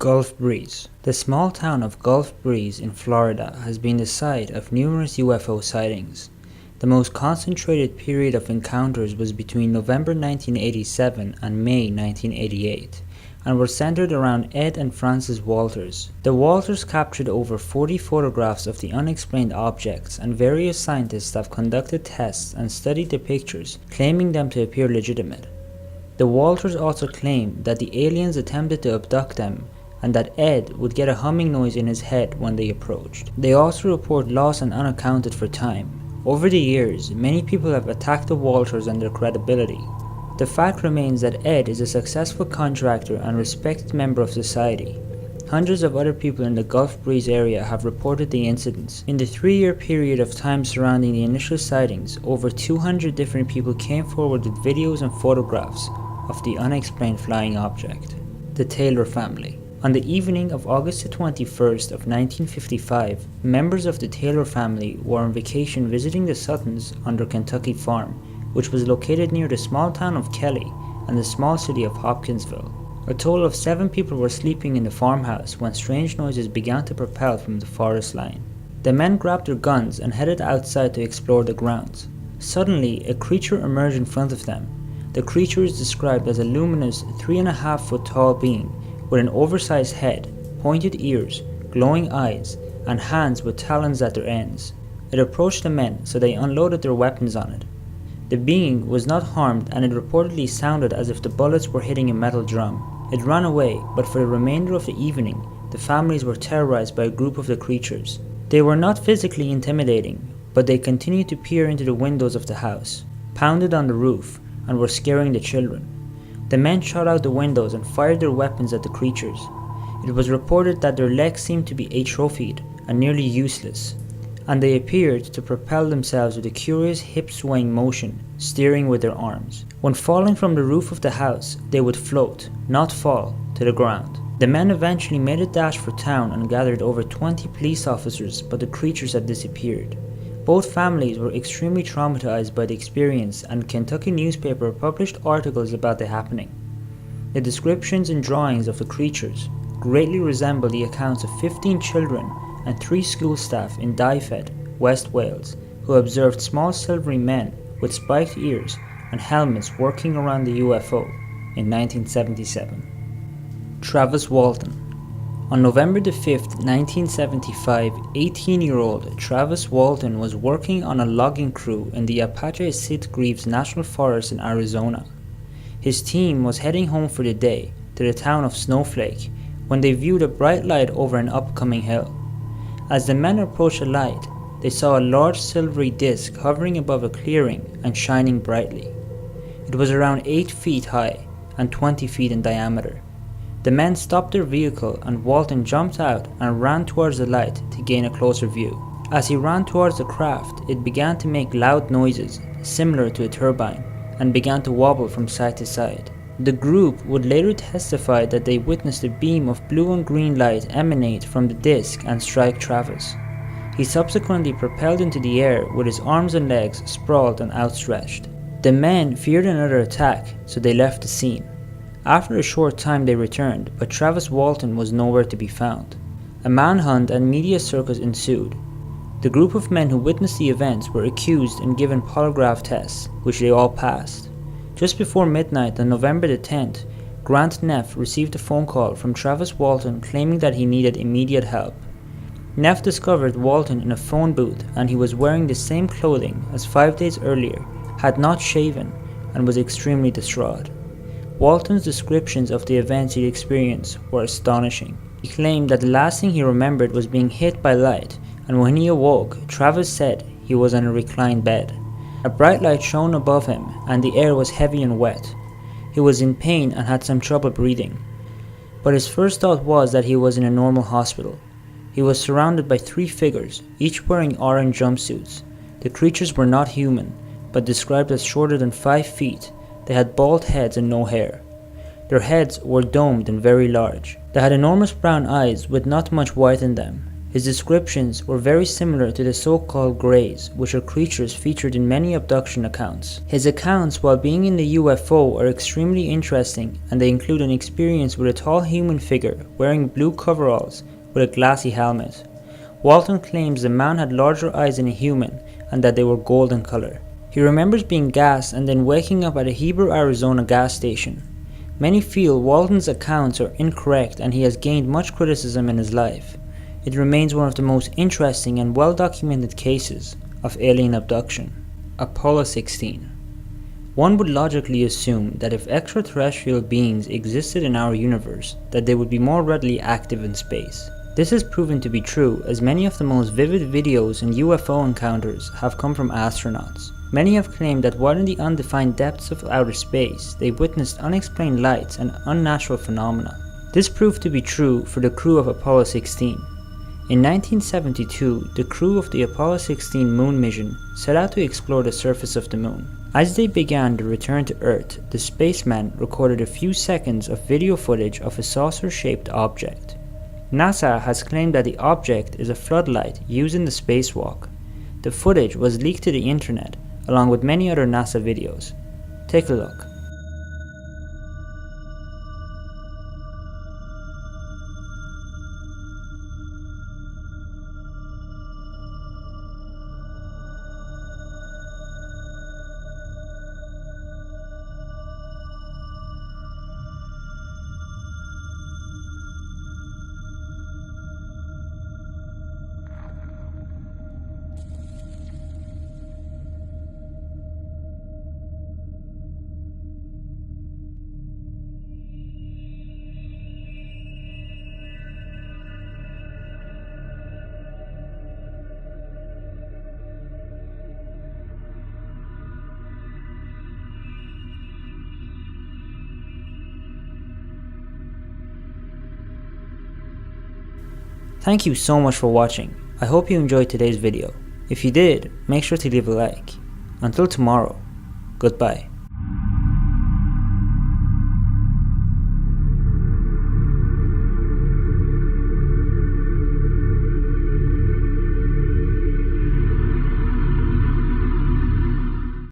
Gulf Breeze. The small town of Gulf Breeze in Florida has been the site of numerous UFO sightings. The most concentrated period of encounters was between November 1987 and May 1988, and were centered around Ed and Frances Walters. The Walters captured over 40 photographs of the unexplained objects, and various scientists have conducted tests and studied the pictures, claiming them to appear legitimate. The Walters also claimed that the aliens attempted to abduct them and that Ed would get a humming noise in his head when they approached. They also report lost and unaccounted for time. Over the years, many people have attacked the Walters and their credibility. The fact remains that Ed is a successful contractor and respected member of society. Hundreds of other people in the Gulf Breeze area have reported the incidents. In the 3-year period of time surrounding the initial sightings, over 200 different people came forward with videos and photographs of the unexplained flying object. The Taylor family. On the evening of August 21st of 1955, members of the Taylor family were on vacation visiting the Suttons on their Kentucky farm, which was located near the small town of Kelly and the small city of Hopkinsville. A total of 7 people were sleeping in the farmhouse when strange noises began to propel from the forest line. The men grabbed their guns and headed outside to explore the grounds. Suddenly, a creature emerged in front of them. The creature is described as a luminous 3.5-foot tall being with an oversized head, pointed ears, glowing eyes, and hands with talons at their ends. It approached the men, so they unloaded their weapons on it. The being was not harmed, and it reportedly sounded as if the bullets were hitting a metal drum. It ran away, but for the remainder of the evening, the families were terrorized by a group of the creatures. They were not physically intimidating, but they continued to peer into the windows of the house, pounded on the roof, and were scaring the children. The men shot out the windows and fired their weapons at the creatures. It was reported that their legs seemed to be atrophied and nearly useless, and they appeared to propel themselves with a curious hip-swaying motion, steering with their arms. When falling from the roof of the house, they would float, not fall, to the ground. The men eventually made a dash for town and gathered over 20 police officers, but the creatures had disappeared. Both families were extremely traumatized by the experience, and Kentucky newspaper published articles about the happening. The descriptions and drawings of the creatures greatly resemble the accounts of 15 children and 3 school staff in Dyfed, West Wales, who observed small silvery men with spiked ears and helmets working around the UFO in 1977. Travis Walton. On November 5, 1975, 18-year-old Travis Walton was working on a logging crew in the Apache Sitgreaves National Forest in Arizona. His team was heading home for the day to the town of Snowflake when they viewed a bright light over an upcoming hill. As the men approached the light, they saw a large silvery disc hovering above a clearing and shining brightly. It was around 8 feet high and 20 feet in diameter. The men stopped their vehicle and Walton jumped out and ran towards the light to gain a closer view. As he ran towards the craft, it began to make loud noises similar to a turbine and began to wobble from side to side. The group would later testify that they witnessed a beam of blue and green light emanate from the disc and strike Travis. He subsequently propelled into the air with his arms and legs sprawled and outstretched. The men feared another attack, so they left the scene. After a short time they returned, but Travis Walton was nowhere to be found. A manhunt and media circus ensued. The group of men who witnessed the events were accused and given polygraph tests, which they all passed. Just before midnight on November the 10th, Grant Neff received a phone call from Travis Walton claiming that he needed immediate help. Neff discovered Walton in a phone booth, and he was wearing the same clothing as 5 days earlier, had not shaven, and was extremely distraught. Walton's descriptions of the events he'd experienced were astonishing. He claimed that the last thing he remembered was being hit by light, and when he awoke, Travis said he was on a reclined bed. A bright light shone above him, and the air was heavy and wet. He was in pain and had some trouble breathing. But his first thought was that he was in a normal hospital. He was surrounded by 3 figures, each wearing orange jumpsuits. The creatures were not human, but described as shorter than 5 feet. They had bald heads and no hair. Their heads were domed and very large. They had enormous brown eyes with not much white in them. His descriptions were very similar to the so-called Greys, which are creatures featured in many abduction accounts. His accounts while being in the UFO are extremely interesting, and they include an experience with a tall human figure wearing blue coveralls with a glassy helmet. Walton claims the man had larger eyes than a human and that they were gold in color. He remembers being gassed and then waking up at a Heber, Arizona gas station. Many feel Walton's accounts are incorrect and he has gained much criticism in his life. It remains one of the most interesting and well-documented cases of alien abduction. Apollo 16. One would logically assume that if extraterrestrial beings existed in our universe, that they would be more readily active in space. This has proven to be true, as many of the most vivid videos and UFO encounters have come from astronauts. Many have claimed that while in the undefined depths of outer space, they witnessed unexplained lights and unnatural phenomena. This proved to be true for the crew of Apollo 16. In 1972, the crew of the Apollo 16 moon mission set out to explore the surface of the moon. As they began their return to Earth, the spaceman recorded a few seconds of video footage of a saucer-shaped object. NASA has claimed that the object is a floodlight used in the spacewalk. The footage was leaked to the internet, along with many other NASA videos. Take a look. Thank you so much for watching. I hope you enjoyed today's video. If you did, make sure to leave a like. Until tomorrow, goodbye.